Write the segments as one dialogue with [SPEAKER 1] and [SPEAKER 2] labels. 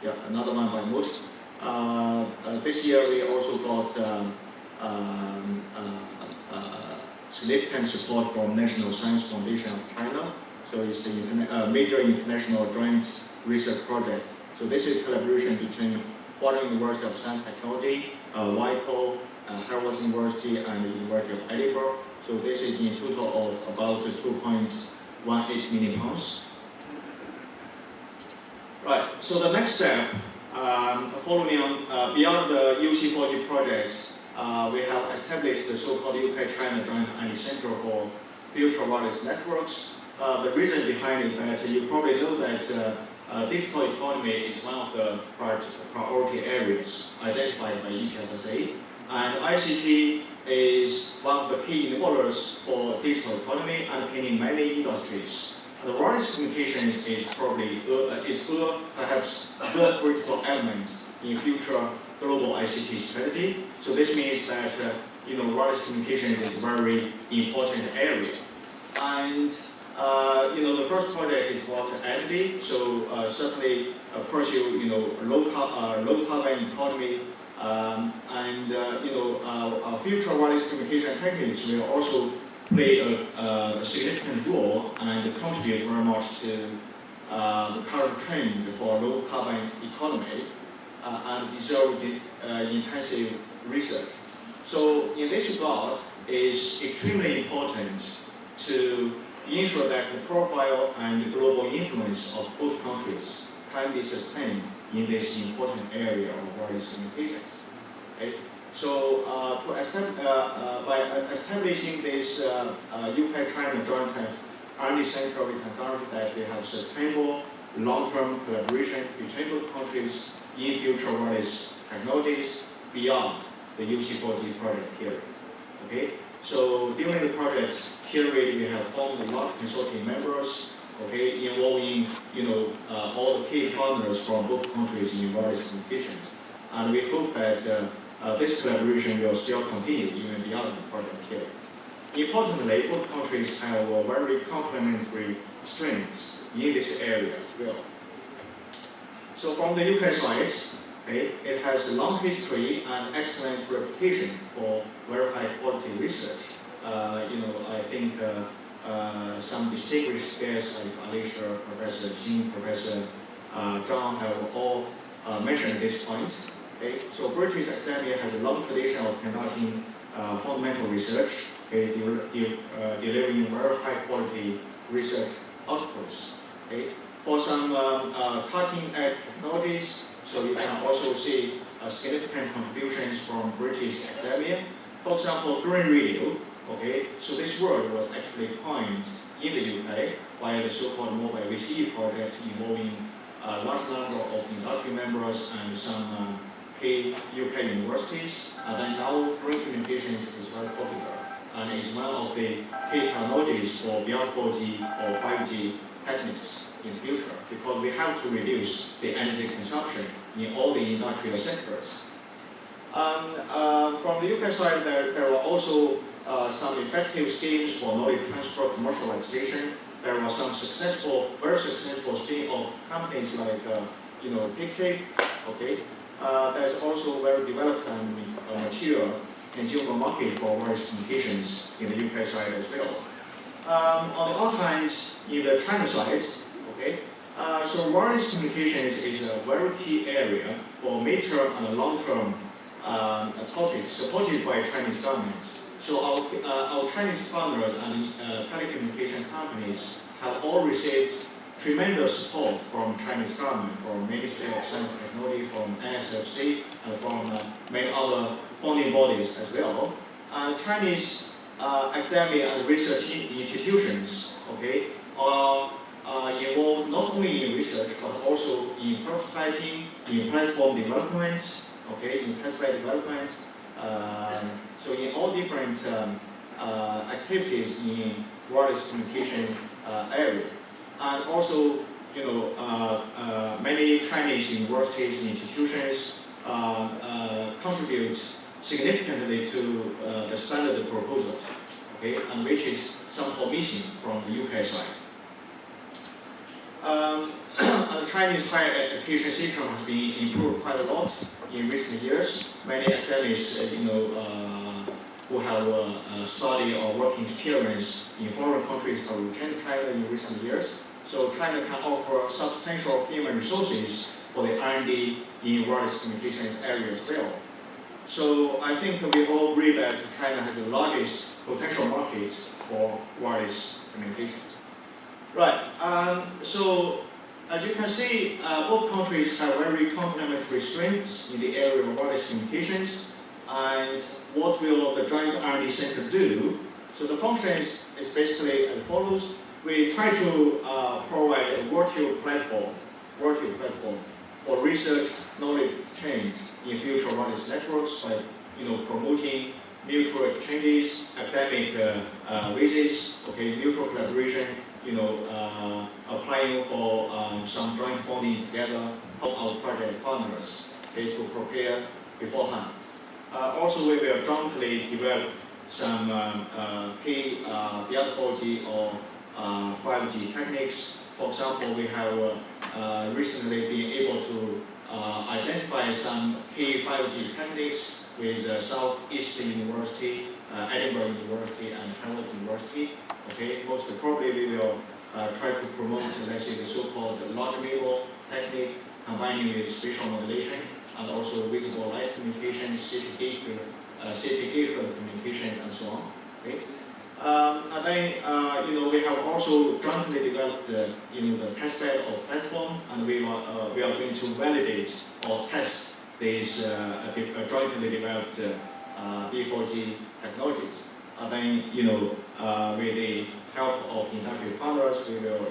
[SPEAKER 1] Yeah, another one by most. This year we also got significant support from National Science Foundation of China. So it's a major international joint research project. So this is a collaboration between Hualing University of Science and Technology, WIPO, Harvard University, and the University of Edinburgh. So this is in total of about 2.18 million pounds. Right, so the next step, following on, beyond the UC40 project, we have established the so-called UK-China Joint R&D Center for Future Wireless Networks. The reason behind it is that you probably know that digital economy is one of the priority areas identified by EPSSA, and ICT is one of the key enablers for digital economy underpinning many industries. The wireless communications is probably perhaps the critical element in future global ICT strategy. So this means that wireless communication is a very important area. And the first project is about energy. So certainly pursue low carbon economy, future wireless communication techniques will also play a significant role and contribute very much to the current trend for low carbon economy and deserve intensive research. So in this regard, it's extremely important to ensure that the profile and the global influence of both countries can be sustained in this important area of wireless communications. Okay? So by establishing this UK-China Joint R&D Center, we can guarantee that we have sustainable long-term collaboration between both countries in future wireless technologies beyond the UC40 project period. Okay? So during the project period, we have formed a lot of consortium members, okay, involving all the key partners from both countries in wireless communications, and we hope that this collaboration will still continue even beyond the project period. Importantly, both countries have very complementary strengths in this area as well. So from the UK side, okay, it has a long history and excellent reputation for very high quality research. I think some distinguished guests like Alicia, Professor Xin, Professor Zhang have all mentioned this point. Okay? So British academia has a long tradition of conducting fundamental research, okay, delivering very high quality research outputs. Okay? For some cutting-edge technologies, so you can also see significant contributions from British academia. For example, green radio. Okay, so this word was actually coined in the UK by the so-called Mobile VCE project involving a large number of industry members and some key UK universities. And then now green communication is very popular and is one of the key technologies for beyond 4G or 5G techniques in future, because we have to reduce the energy consumption in all the industrial sectors. From the UK side, there are also some effective schemes for knowledge transfer commercialization. There are some very successful spin-off companies like, PicTake. Okay, there's also very developed and mature consumer market for wireless communications in the UK side as well. On the other hand, in the China side, okay, so wireless communications is a very key area for mid-term and long-term topics supported by Chinese government. So our Chinese partners and telecommunication companies have all received tremendous support from Chinese government, from Ministry of Science and Technology, from NSFC, and from many other funding bodies as well. Chinese academia and research institutions, okay, are involved not only in research but also in prototyping, in platform development, okay, in testbed development. So in all different activities in wireless communication area, and also many Chinese universities and institutions contribute significantly to the standard proposal, okay, and which is somehow missing from the UK side. the Chinese higher education system has been improved quite a lot in recent years. Many academics, who have study or working experience in foreign countries have returned to China in recent years. So China can offer substantial human resources for the R&D in wireless communications area as well. So I think we all agree that China has the largest potential market for wireless communications. Right, so as you can see, both countries have very complementary strengths in the area of wireless communications. And what will the Joint R&D Center do? So the function is basically as follows. We try to provide a virtual platform for research knowledge exchange in future wireless networks by promoting mutual exchanges, academic visits, mutual collaboration, applying for some joint funding together, help our project partners to prepare beforehand. Also, we will jointly develop some key beyond 4G or 5G techniques. For example, we have recently been able to identify some key 5G techniques with Southeastern University, Edinburgh University, and Hamilton University. Most probably we will try to promote, let's say, the so-called large mirror technique, combining with spatial modulation and also visible light communication, city gate communication, and so on. And then, we have also jointly developed, the testbed or platform, and we are going to validate or test these jointly developed B4G technologies. And then, with the help of industry partners, we will,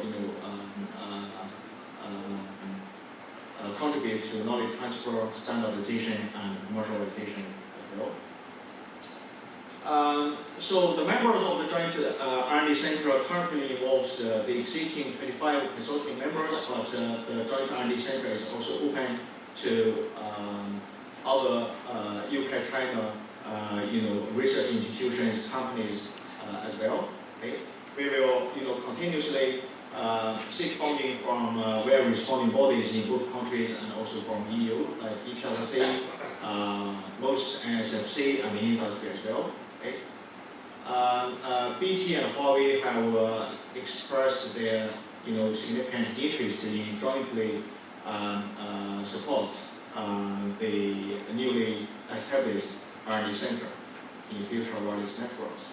[SPEAKER 1] contribute to knowledge transfer, standardization, and commercialization as well. So the members of the Joint R&D Center currently involves the existing 25 consulting members, but the Joint R&D Center is also open to other UK, China, research institutions, companies as well. We will, continuously seek funding from various funding bodies in both countries and also from EU, like EPLC, most NSFC, and the industry as well. BT and Huawei have expressed their significant interest in jointly support the newly established R&D Center in future wireless networks.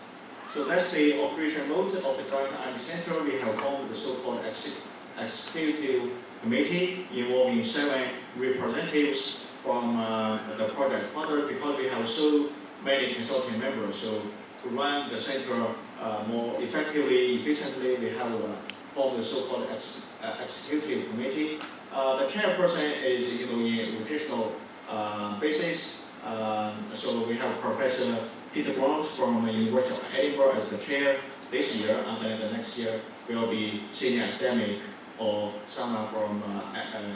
[SPEAKER 1] So that's the operation mode of the Joint R&D Center. We have formed the so-called executive committee involving 7 representatives from the project partners, because we have so many consulting members. So to run the center more effectively, efficiently, we have formed the so-called executive committee. The chairperson is in rotational basis. So we have Professor Peter Grant from the University of Edinburgh as the chair this year, and then the next year will be senior academic or someone from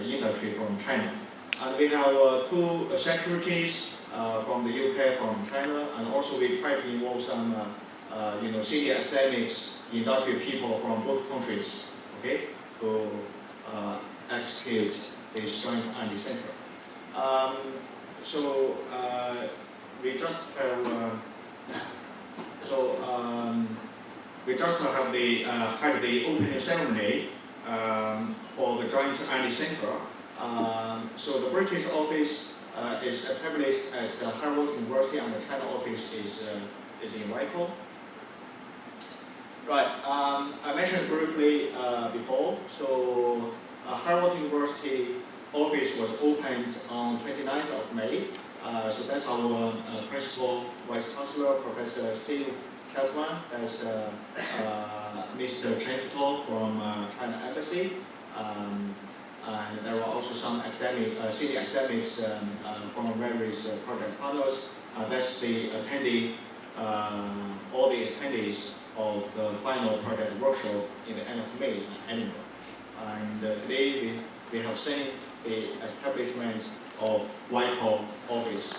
[SPEAKER 1] industry from China. And we have 2 secretaries from the UK, from China, and also we try to involve some senior academics, industry people from both countries, to execute this Joint R&D Center. So we just have had the opening ceremony for the Joint R&D Center. So the British office is established at Harvard University, and the China office is in Waiko. Right. I mentioned briefly before. So Harvard University office was opened on 29th of May. So that's our principal vice chancellor, Professor Steve Chapman. That's Mr. Chen Futo from China Embassy. And there were also some senior academics from various project partners. That's the all the attendees of the final project workshop in the end of May in Edinburgh. And today we have seen the establishment of Waiko office.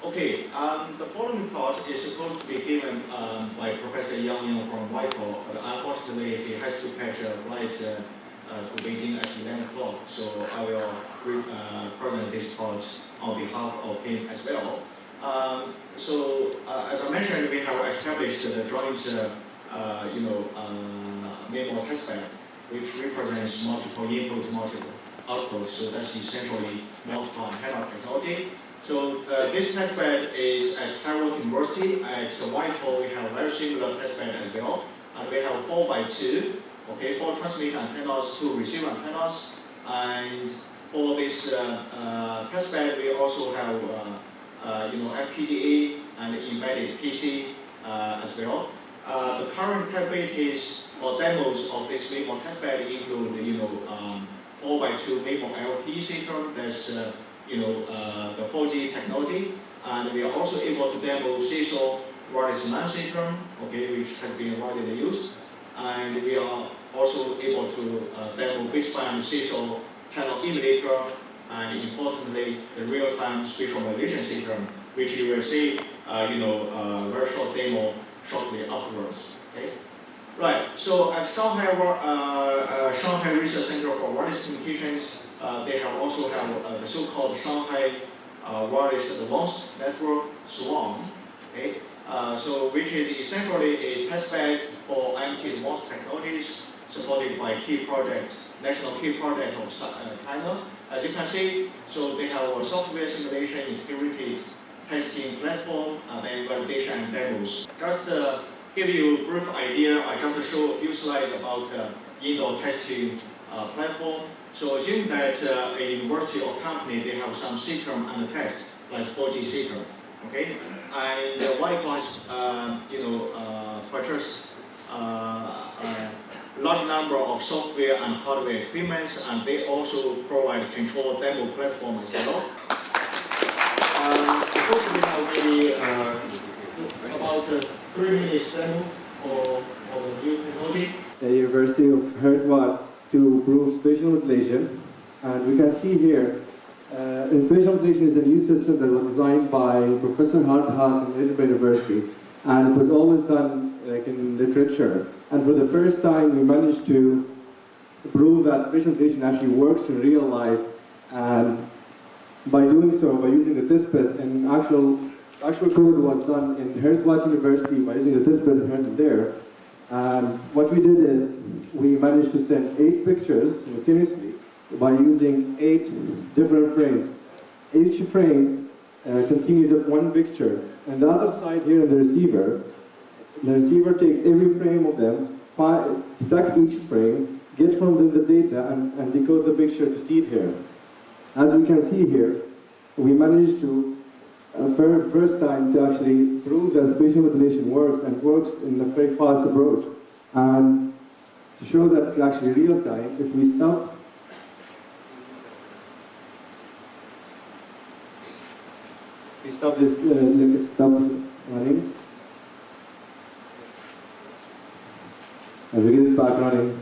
[SPEAKER 1] Okay, the following talk is supposed to be given by Professor Yang Yang from Whitehall, but unfortunately he has to catch a flight to Beijing at 11 o'clock, so I will present this talk on behalf of him as well. As I mentioned, we have established the joint MAMO testbed, which represents multiple inputs, multiple outputs, so that's essentially multiple antenna technology. So this testbed is at Harvard University. At Whitehall, we have very similar testbed as well. And we have 4x2, okay, 4 transmit antennas, 2 receiver antennas. And for this testbed, we also have FPGA and embedded PC as well. The current capabilities or demos of this MAMO testbed include 4x2 MAMO LTE system. That's the 4G technology, and we are also able to demo CSO wireless LAN system, okay, which has been widely used, and we are also able to demo baseband CSO channel emulator, and importantly, the real-time spatial validation system, which you will see, very short demo shortly afterwards. Okay. Right. So at Shanghai Research Center for Wireless Communications, they also have the so-called Shanghai Wireless Advanced Network (SWAN), okay? Which is essentially a testbed for IoT advanced technologies supported by key projects, national key project of China. As you can see, so they have a software simulation, integrated testing platform, and then validation and demos. Just give you a brief idea, I just show a few slides about indoor testing platform. So assume that a university or company, they have some system and a test, like 4G system, okay? And Whitehall has, purchased a large number of software and hardware equipments, and they also provide a control demo platform as well. Suppose we have maybe about 3 minutes demo for the new technology.
[SPEAKER 2] The University of Harvard to prove spatial modulation, and we can see here, spatial modulation is a new system that was designed by Professor Harthaus in Edinburgh University, and it was always done like in literature. And for the first time, we managed to prove that spatial modulation actually works in real life, and by doing so, by using the testbed, and actual code was done in Harvard University by using the testbed here and there. And what we did is, we managed to send 8 pictures simultaneously by using 8 different frames. Each frame continues of 1 picture. And the other side here in the receiver takes every frame of them, detect each frame, get from them the data, and decode the picture to see it here. As we can see here, we managed to first time to actually prove that spatial modulation works, and works in a very fast approach. And to show that it's actually real time, if we stop this, it stops running, and we get it back running,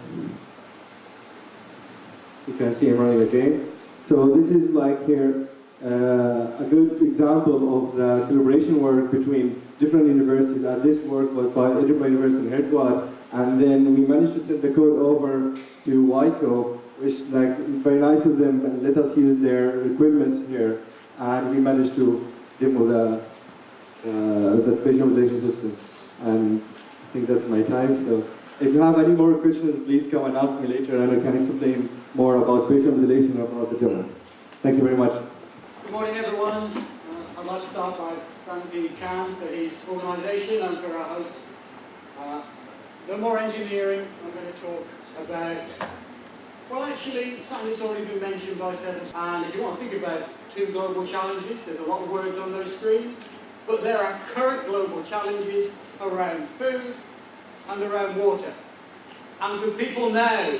[SPEAKER 2] you can see him running again. So this is like here, a good example of the collaboration work between different universities, and this work was by Edinburgh University in Harvard, and then we managed to send the code over to Wyco, which like very nice of them, and let us use their equipment here, and we managed to demo the spatial modulation system. And I think that's my time, so if you have any more questions, please come and ask me later, and I can explain more about spatial modulation or about the demo. Thank you very much.
[SPEAKER 3] Good morning, everyone. I'd like to start by thanking Cam for his organisation and for our hosts. No more engineering. I'm going to talk about, well, actually, something that's already been mentioned by several. And if you want to think about 2 global challenges, there's a lot of words on those screens, but there are current global challenges around food and around water. And for people now,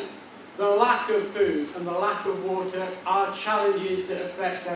[SPEAKER 3] the lack of food and the lack of water are challenges that affect